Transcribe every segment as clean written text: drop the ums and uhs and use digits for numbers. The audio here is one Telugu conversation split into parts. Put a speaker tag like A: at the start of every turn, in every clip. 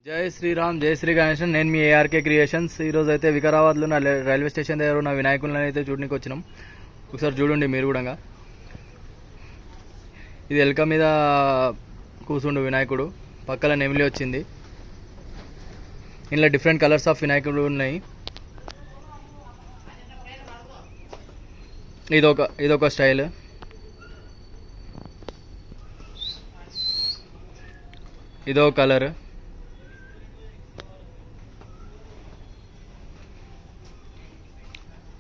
A: జై శ్రీరామ్, జై శ్రీ గణేశన్. నేను మీ ఏఆర్కే క్రియేషన్స్. ఈరోజు అయితే వికారాబాద్లో ఉన్న రైల్వే స్టేషన్ దగ్గర ఉన్న వినాయకులను అయితే చూడడానికి వచ్చినాం. ఒకసారి చూడండి మీరు కూడా. ఇది ఎలక మీద కూర్చుండు వినాయకుడు, పక్కన నెమిలి వచ్చింది. ఇందులో డిఫరెంట్ కలర్స్ ఆఫ్ వినాయకుడు ఉన్నాయి. ఇదొక స్టైల్. ఇదో కలర్.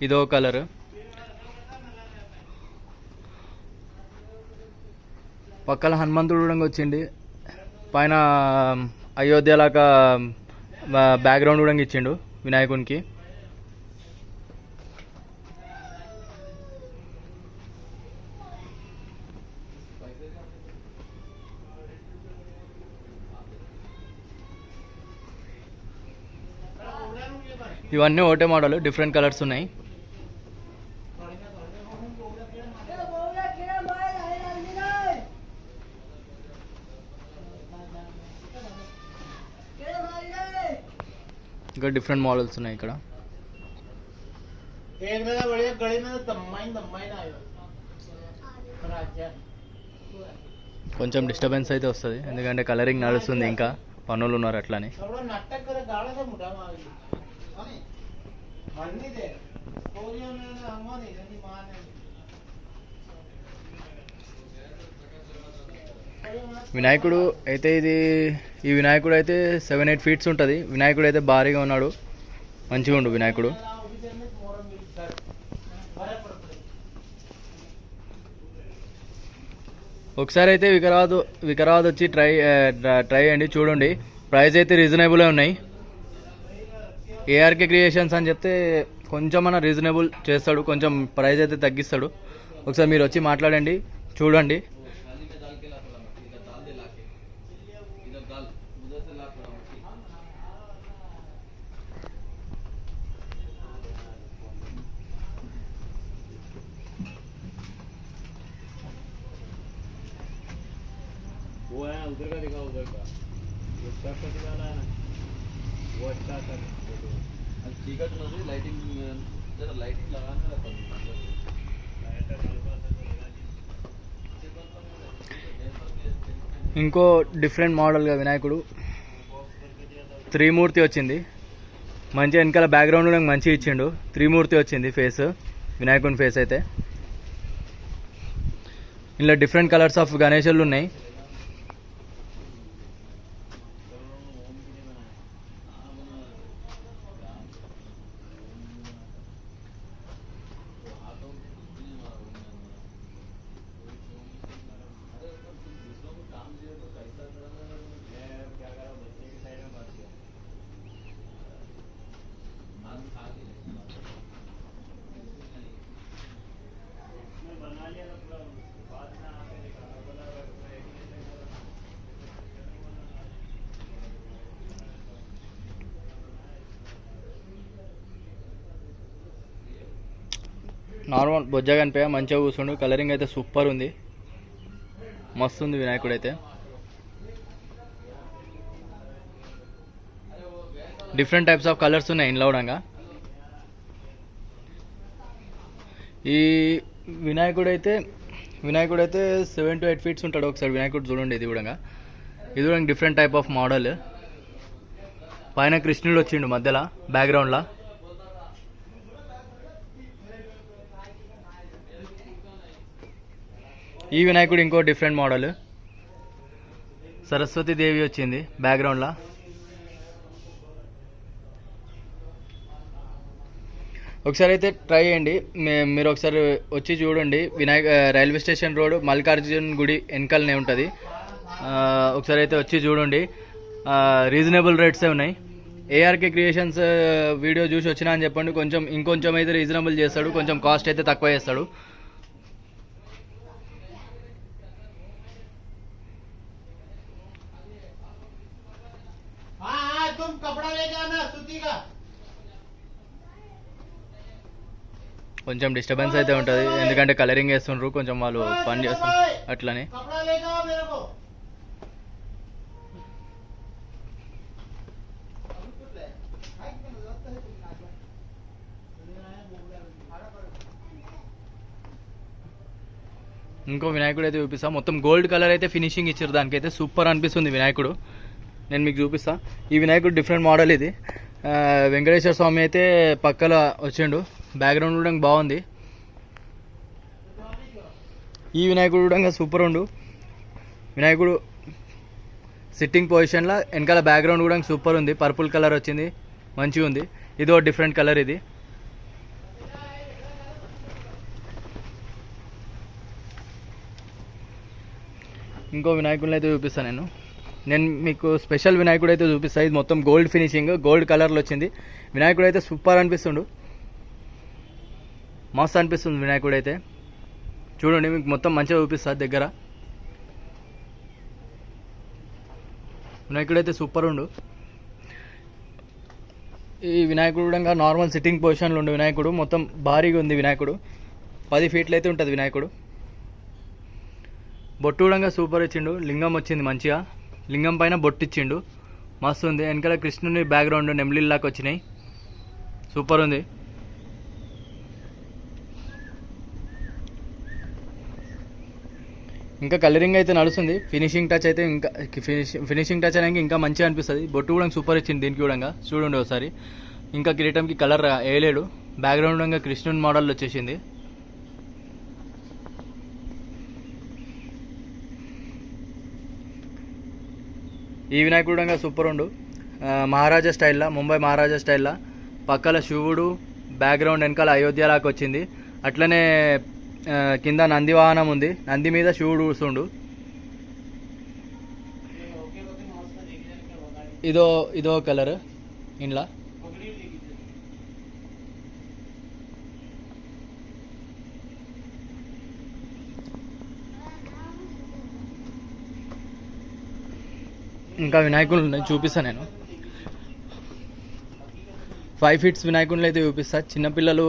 A: ఇదో కలర్. పక్కన హనుమంతుడు కూడా వచ్చింది. పైన అయోధ్యలాగా బ్యాక్గ్రౌండ్ కూడా ఇచ్చిండు వినాయకునికి. ఇవన్నీ ఒకటే మోడల్, డిఫరెంట్ కలర్స్ ఉన్నాయి. ఇంకా డిఫరెంట్ మోడల్స్ ఉన్నాయి ఇక్కడ. కొంచెం డిస్టర్బెన్స్ అయితే వస్తుంది, ఎందుకంటే కలరింగ్ నడుస్తుంది, ఇంకా పనులు ఉన్నారు అట్లానే. వినాయకుడు అయితే ఈ వినాయకుడు అయితే 7-8 feet ఉంటుంది. వినాయకుడు అయితే భారీగా ఉన్నాడు, మంచిగా ఉండు వినాయకుడు. ఒకసారి అయితే వికారాబాద్ వచ్చి ట్రై చేయండి, చూడండి. ప్రైస్ అయితే రీజనబుల్గా ఉన్నాయి. ఏఆర్కే క్రియేషన్స్ అని చెప్తే కొంచెం అన్న రీజనబుల్ చేస్తాడు, కొంచెం ప్రైస్ అయితే తగ్గిస్తాడు. ఒకసారి మీరు వచ్చి మాట్లాడండి, చూడండి.
B: वो है उधर का दिखा, उधर का उसका कट वाला है ना, वो अच्छा था। अब टिकट नहीं, लाइटिंग जरा लाइटिंग लगाना रहता है।
A: ఇంకో డిఫరెంట్ మోడల్గా వినాయకుడు త్రిమూర్తి వచ్చింది. మంచిగా వెనకాల బ్యాక్గ్రౌండ్ కూడా మంచిగా ఇచ్చిండు. త్రిమూర్తి వచ్చింది ఫేస్, వినాయకుని ఫేస్ అయితే. ఇలా డిఫరెంట్ కలర్స్ ఆఫ్ గణేశులు ఉన్నాయి. నార్మల్ బొజ్జ కనిపే, మంచిగా కూర్చుండు. కలరింగ్ అయితే సూపర్ ఉంది, మస్తు ఉంది వినాయకుడు అయితే. డిఫరెంట్ టైప్స్ ఆఫ్ కలర్స్ ఉన్నాయి ఇంట్లో కూడా. ఈ వినాయకుడు అయితే 7 to 8 feet ఉంటాడు. ఒకసారి వినాయకుడు చూడండి. ఇది కూడా డిఫరెంట్ టైప్ ఆఫ్ మోడల్. పైన కృష్ణుడు వచ్చిండు మధ్యలో బ్యాక్గ్రౌండ్లో. ఈ వినాయకుడు ఇంకో డిఫరెంట్ మోడల్. సరస్వతి దేవి వచ్చింది బ్యాక్గ్రౌండ్లో. ఒకసారి అయితే ట్రై చేయండి, మీరు ఒకసారి వచ్చి చూడండి. రైల్వే స్టేషన్ రోడ్ మల్లికార్జున్ గుడి వెనకాలనే ఉంటుంది. ఒకసారి అయితే వచ్చి చూడండి. రీజనబుల్ రేట్సే ఉన్నాయి. ఏఆర్కే క్రియేషన్స్ వీడియో చూసి వచ్చినా అని చెప్పండి, ఇంకొంచెం అయితే రీజనబుల్ చేస్తాడు, కొంచెం కాస్ట్ అయితే తక్కువ చేస్తాడు.
B: तुम कपड़ा ले जाना सूती का।
A: కొంచెం డిస్టర్బెన్స్ అయితే ఉంటుంది, ఎందుకంటే కలరింగ్ వేస్తుండ్రు, కొంచెం వాళ్ళు పని చేస్తున్నారు అట్లనే. ఇంకో వినాయకుడు అయితే చూపిస్తా. మొత్తం గోల్డ్ కలర్ అయితే ఫినిషింగ్ ఇచ్చారు, దానికైతే సూపర్ అనిపిస్తుంది వినాయకుడు. నేను మీకు చూపిస్తా. ఈ వినాయకుడు డిఫరెంట్ మోడల్ ఇది. వెంకటేశ్వర స్వామి అయితే పక్కల వచ్చిండు, బ్యాక్గ్రౌండ్ కూడా బాగుంది. ఈ వినాయకుడు కూడా సూపర్ ఉండు. వినాయకుడు సిట్టింగ్ పొజిషన్లో వెనకాల బ్యాక్గ్రౌండ్ కూడా సూపర్ ఉంది, పర్పుల్ కలర్ వచ్చింది, మంచిగా ఉంది. ఇది ఒక డిఫరెంట్ కలర్ ఇది. ఇంకో వినాయకుడిని అయితే చూపిస్తాను నేను మీకు స్పెషల్ వినాయకుడు అయితే చూపిస్తాను. ఇది మొత్తం గోల్డ్ ఫినిషింగ్, గోల్డ్ కలర్లో వచ్చింది. వినాయకుడు అయితే సూపర్ అనిపిస్తుండు, మస్తు అనిపిస్తుంది వినాయకుడు అయితే. చూడండి మీకు మొత్తం మంచిగా చూపిస్తుంది దగ్గర. వినాయకుడు అయితే సూపర్ ఉండు. ఈ వినాయకుడు కూడా నార్మల్ సిట్టింగ్ పొజిషన్లో ఉండు. వినాయకుడు మొత్తం భారీగా ఉంది. వినాయకుడు 10 ఫీట్లు అయితే ఉంటుంది వినాయకుడు. బొట్టు కూడా సూపర్ ఇచ్చిండు, లింగం వచ్చింది మంచిగా, లింగం పైన బొట్టు ఇచ్చిండు, మస్తు ఉంది. వెనకాల కృష్ణుని బ్యాక్గ్రౌండ్ నెమ్లిల్లాకి వచ్చినాయి, సూపర్ ఉంది. ఇంకా కలరింగ్ అయితే నడుస్తుంది, ఫినిషింగ్ టచ్ అయితే ఇంకా ఫినిషింగ్ టచ్ అనేది ఇంకా మంచిగా అనిపిస్తుంది. బొట్టు కూడా సూపర్ ఇచ్చింది దీనికి కూడా, చూడండి ఒకసారి. ఇంకా కిరీటంకి కలర్ వేయలేడు, బ్యాక్గ్రౌండ్ ఇంకా కృష్ణుని మోడల్ వచ్చేసింది. ఈ వినాయకుడు కూడా సూపర్ ఉండు, మహారాజా స్టైల్లో, ముంబై మహారాజా స్టైల్లో. పక్కల శివుడు, బ్యాక్గ్రౌండ్ వెనకాల అయోధ్యలాగా వచ్చింది. అట్లనే కింద నంది వాహనం ఉంది, నంది మీద శివుడు కూర్చుండు. ఇదో కలర్ ఇంట్లో. ఇంకా వినాయకులు చూపిస్తాను నేను. 5 ఫీట్స్ వినాయకుడిని అయితే చూపిస్తా. చిన్నపిల్లలు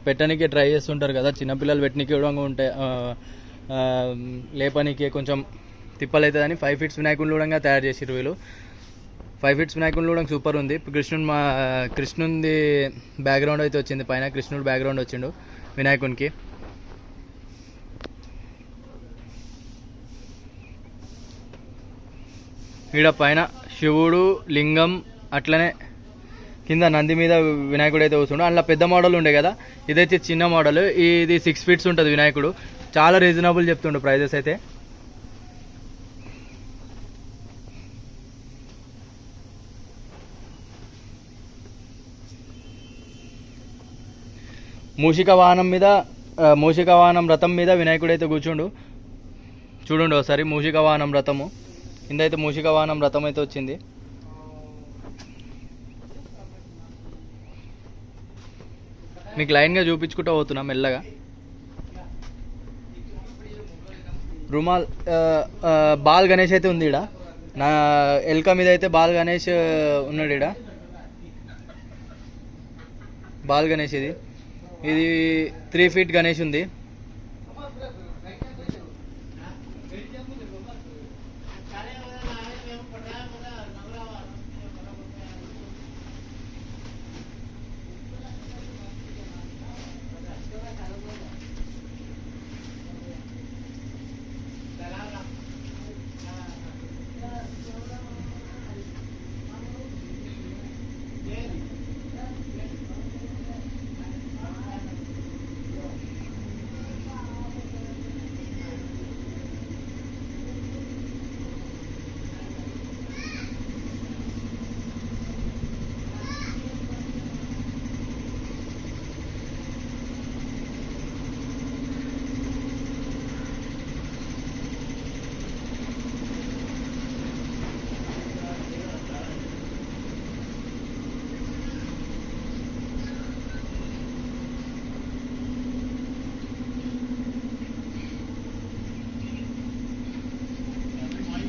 A: పెట్టడానికి ట్రై చేస్తుంటారు కదా, చిన్నపిల్లలు పెట్టడానికి ఇవ్వడం ఉంటే లేపనికి కొంచెం తిప్పలు అవుతుందని 5 ఫీట్స్ వినాయకుడిని కూడా తయారు చేసిరు వీళ్ళు. 5 ఫీట్స్ వినాయకుడిని కూడా సూపర్ ఉంది. కృష్ణుడి బ్యాక్గ్రౌండ్ అయితే వచ్చింది, పైన కృష్ణుడు బ్యాక్గ్రౌండ్ వచ్చిండు వినాయకునికి. ఈడ పైన శివుడు, లింగం, అట్లనే కింద నంది మీద వినాయకుడు అయితే కూర్చుండు. అందులో పెద్ద మోడల్ ఉండే కదా, ఇదైతే చిన్న మోడల్. ఇది 6 ఫీట్స్ ఉంటుంది వినాయకుడు. చాలా రీజనబుల్ చెప్తుండు ప్రైజెస్ అయితే. మూషిక వాహనం రథం మీద వినాయకుడు అయితే కూర్చుండు. చూడండి ఒకసారి, మూషిక వాహనం రథము కింద అయితే మూషిక వాహనం రథం అయితే వచ్చింది. మీకు లైన్గా చూపించుకుంటూ పోతున్నా మెల్లగా. రుమాల్ బాల్ గణేష్ అయితే ఉంది ఈడ. నా ఎల్క మీద అయితే బాల్ గణేష్ ఉన్నాడు ఈడ. బాల్ గణేష్ ఇది 3 ఫీట్ గణేష్ ఉంది.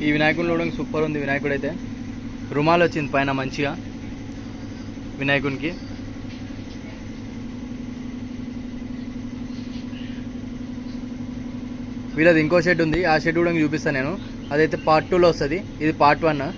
A: ఈ వినాయకుడు కూడా సూపర్ ఉంది. వినాయకుడు అయితే రుమాల్ వచ్చింది పైన మంచిగా వినాయకునికి. వీళ్ళది ఇంకో షెడ్ ఉంది, ఆ షెడ్ కూడా చూపిస్తాను నేను. అదైతే పార్ట్ 2లో వస్తుంది, ఇది పార్ట్ 1.